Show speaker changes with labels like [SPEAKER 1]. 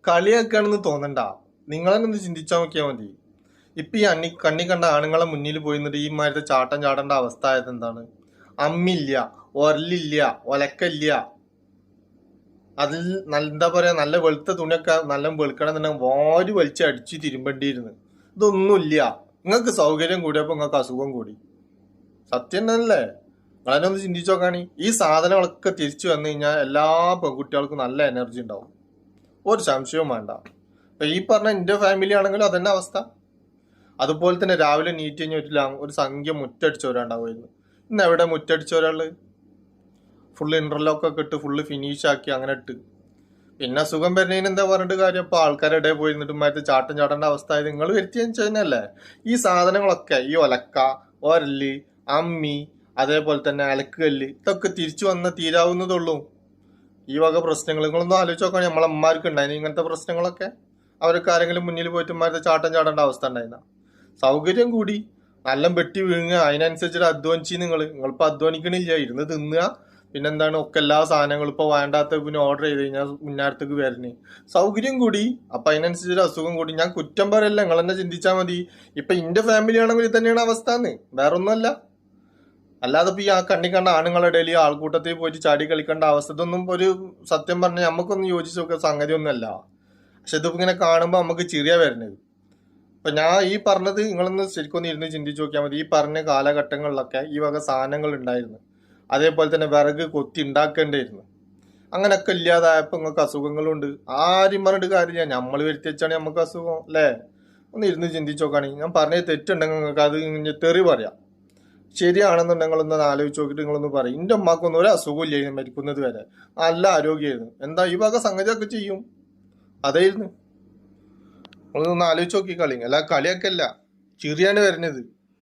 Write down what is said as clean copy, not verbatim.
[SPEAKER 1] കളിയാക്കാണെന്ന് തോന്നണ്ട. നിങ്ങളെന്നെ ഒന്ന് ചിന്തിച്ചാൽ നോക്കിയാൽ മതി. ഇപ്പൊ ഈ കണ്ണി കണ്ട ആണുങ്ങളെ മുന്നിൽ പോയി നിന്നിട്ട് ഈ മാരത്തെ ചാട്ടം ചാടേണ്ട അവസ്ഥ ആയത് എന്താണ്? അമ്മില്ല, ഒരലില്ല, ഒലക്കല്ല. അതിൽ എന്താ പറയാ, നല്ല വെളുത്ത തുണിയൊക്കെ നല്ല വെളുക്കണം എന്നുണ്ടെങ്കിൽ വാരി വലിച്ച് അടിച്ച് തിരുമ്പേണ്ടിയിരുന്നു. ഇതൊന്നുമില്ല. നിങ്ങൾക്ക് സൗകര്യം കൂടിയപ്പോ നിങ്ങൾക്ക് അസുഖം കൂടി. സത്യം തന്നെയല്ലേ? നിങ്ങളെന്നെ ഒന്ന് ചിന്തിച്ചു നോക്കാണി. ഈ സാധനങ്ങളൊക്കെ തിരിച്ചു വന്നു കഴിഞ്ഞാൽ എല്ലാ പെൺകുട്ടികൾക്കും നല്ല എനർജി ഉണ്ടാവും, ഒരു സംശയവും വേണ്ട. ഇപ്പൊ ഈ പറഞ്ഞ എന്റെ ഫാമിലി ആണെങ്കിലും അതന്നെ അവസ്ഥ. അതുപോലെ തന്നെ രാവിലെ നീറ്റ് കഴിഞ്ഞ ഒരു സംഖ്യ മുറ്റടിച്ചവരുണ്ടാവുമായിരുന്നു. ഇന്ന് എവിടെ മുറ്റടിച്ചവരാള്? ഫുള്ള് ഇന്റർലോക്ക് ഒക്കെ ഇട്ട് ഫുള്ള് ഫിനിഷ് ആക്കി അങ്ങനെ ഇട്ട്. പിന്നെ സുഖം വരുന്നതിന് എന്താ പറഞ്ഞിട്ട് കാര്യം? ഇപ്പൊ ആൾക്കാരുടെ ഇടയിൽ പോയി നിന്നിട്ട് മറ്റേ ചാട്ടം ചാടേണ്ട അവസ്ഥ ആയത് നിങ്ങൾ വരുത്തിയെന്ന് ചെയ്യുന്നല്ലേ. ഈ സാധനങ്ങളൊക്കെ, ഈ ഒലക്ക, ഒരല്, അമ്മി, അതേപോലെ തന്നെ അലക്കുകല്ല്, ഇതൊക്കെ തിരിച്ചു വന്ന തീരാവുന്നതുള്ളൂ. ഈ വക പ്രശ്നങ്ങൾ നിങ്ങളൊന്നും ആലോചിച്ച് നോക്കാൻ. നമ്മളെ അമ്മമാർക്ക് ഉണ്ടായിരുന്നു ഇങ്ങനത്തെ പ്രശ്നങ്ങളൊക്കെ. അവർക്ക് ആരെങ്കിലും മുന്നിൽ പോയിട്ട് മറ്റേ ചാട്ടം ചാടേണ്ട അവസ്ഥ ഉണ്ടായിരുന്ന. സൗകര്യം കൂടി, നല്ല വെട്ടി വീഴുക, അതിനനുസരിച്ചിട്ട് അധ്വാനിച്ച് നിങ്ങളിപ്പോ അധ്വാനിക്കണില്ല, ഇരുന്ന് തിന്നുക. പിന്നെന്താണ്, ഒക്കെ എല്ലാ സാധനങ്ങളും ഇപ്പൊ വേണ്ടാത്ത പിന്നെ ഓർഡർ ചെയ്ത് കഴിഞ്ഞാൽ മുന്നേരത്തേക്ക് വരുന്നേ. സൗകര്യം കൂടി, അപ്പൊ അതിനനുസരിച്ച് അസുഖം കൂടി. ഞാൻ കുറ്റം പറയല്ല, നിങ്ങൾ തന്നെ ചിന്തിച്ചാൽ മതി. ഇപ്പൊ ഇന്റെ ഫാമിലി ആണെങ്കിൽ തന്നെയാണ് അവസ്ഥ എന്ന്, വേറൊന്നുമല്ല. അല്ലാതെ ഇപ്പൊ ഈ ആ കണ്ണി കണ്ട ആണുങ്ങളുടെ ഇടയിൽ ആൾക്കൂട്ടത്തിൽ പോയിട്ട് ചാടി കളിക്കേണ്ട അവസ്ഥ, ഇതൊന്നും ഒരു സത്യം പറഞ്ഞാൽ നമുക്കൊന്നും യോജിച്ച് നോക്കുക സംഗതി ഒന്നുമല്ല. പക്ഷെ ഇതിപ്പോ ഇങ്ങനെ കാണുമ്പോൾ നമുക്ക് ചിരിയ വരുന്നത്. ഇപ്പൊ ഞാൻ ഈ പറഞ്ഞത് നിങ്ങളൊന്ന് ശരിക്കൊന്ന് ഇരുന്ന് ചിന്തിച്ചു നോക്കിയാൽ മതി. ഈ പറഞ്ഞ കാലഘട്ടങ്ങളിലൊക്കെ ഈ വക സാധനങ്ങൾ ഉണ്ടായിരുന്നു. അതേപോലെ തന്നെ വിറക് കൊത്തി ഉണ്ടാക്കേണ്ടിയിരുന്നു. അങ്ങനൊക്കെ ഇല്ലാതായപ്പോൾ നിങ്ങൾക്ക് അസുഖങ്ങളുണ്ട്. ആരും പറഞ്ഞിട്ട് കാര്യമില്ല, നമ്മൾ വരുത്തി വെച്ചാണ് നമുക്ക് അസുഖം അല്ലേ? ഒന്ന് ഇരുന്ന് ചിന്തിച്ചു നോക്കുകയാണെങ്കിൽ ഞാൻ പറഞ്ഞത് തെറ്റുണ്ടെങ്കിൽ നിങ്ങൾക്ക് അത് തെറി പറയാം. ശരിയാണെന്നുണ്ടെങ്കിൽ ഒന്ന് ആലോചിച്ച് നോക്കിയിട്ട് നിങ്ങളൊന്ന് പറയും. എൻ്റെ അമ്മക്കൊന്നും ഒരു അസുഖം ഇല്ലായിരുന്നു മരിക്കുന്നത് വരെ, നല്ല ആരോഗ്യമായിരുന്നു. എന്താ ഈ വക സംഗതിയൊക്കെ ചെയ്യും, അതായിരുന്നു. നിങ്ങളൊന്ന് ആലോചിച്ച് നോക്കി കളി. അല്ല കളിയൊക്കെ അല്ല, ചിരിയാണ് വരുന്നത്.